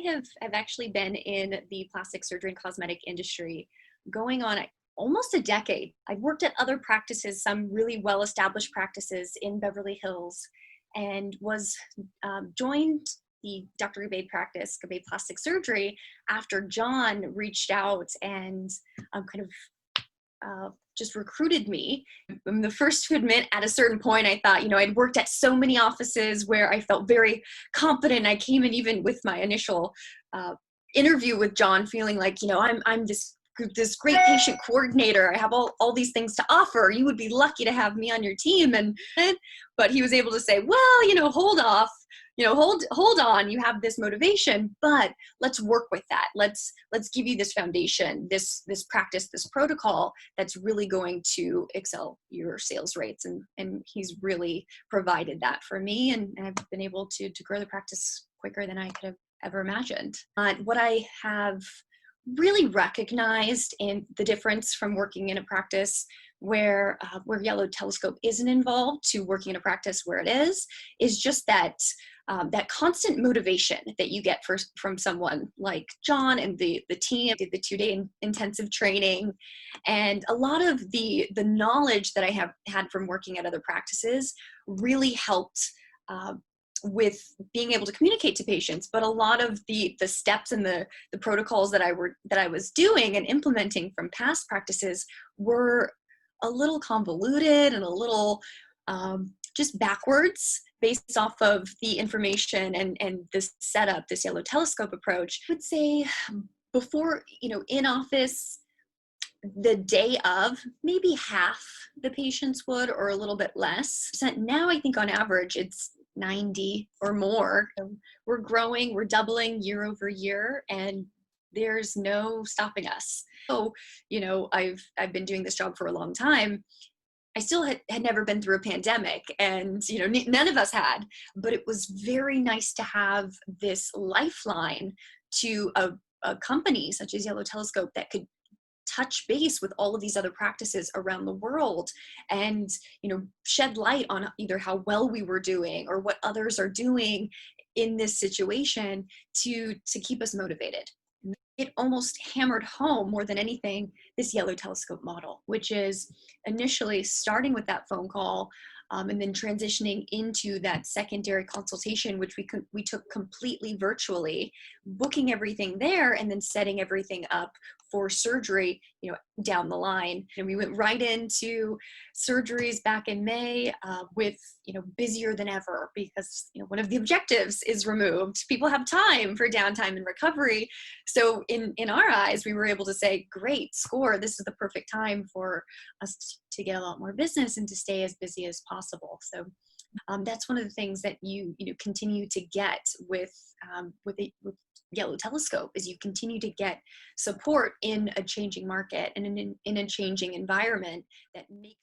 have actually been in the plastic surgery and cosmetic industry going on almost a decade. I've worked at other practices, some really well-established practices in Beverly Hills, and was joined the Dr. Gabe practice, Gabe Plastic Surgery, after John reached out and kind of just recruited me. I'm the first to admit at a certain point, I thought, I'd worked at so many offices where I felt very confident. I came in even with my initial interview with John feeling like, I'm this great patient coordinator. I have all these things to offer. You would be lucky to have me on your team. But he was able to say, well, hold off, hold on. You have this motivation, but let's work with that. Let's give you this foundation, this practice, this protocol that's really going to excel your sales rates. And he's really provided that for me. And I've been able to grow the practice quicker than I could have ever imagined. What I have really recognized in the difference from working in a practice where YellowTelescope isn't involved to working in a practice where it is just that that constant motivation that you get from someone like John and the team. I did the 2-day intensive training, and a lot of the knowledge that I have had from working at other practices really helped with being able to communicate to patients. But a lot of the steps and the protocols that I was doing and implementing from past practices were a little convoluted and a little just backwards based off of the information and this setup, this YellowTelescope approach. I would say before, in office, the day of, maybe half the patients would, or a little bit less. Now I think on average it's 90 or more. We're growing, we're doubling year over year, and there's no stopping us. So, I've been doing this job for a long time. I still had never been through a pandemic, and none of us had, but it was very nice to have this lifeline to a company such as YellowTelescope that could touch base with all of these other practices around the world and shed light on either how well we were doing or what others are doing in this situation to keep us motivated. It almost hammered home more than anything this YellowTelescope model, which is initially starting with that phone call and then transitioning into that secondary consultation, which we took completely virtually, booking everything there and then setting everything up for surgery, down the line. And we went right into surgeries back in May with, busier than ever because, one of the objectives is removed. People have time for downtime and recovery. So in our eyes, we were able to say, great, score. This is the perfect time for us to get a lot more business and to stay as busy as possible. So that's one of the things that you continue to get with YellowTelescope is you continue to get support in a changing market and in a changing environment that makes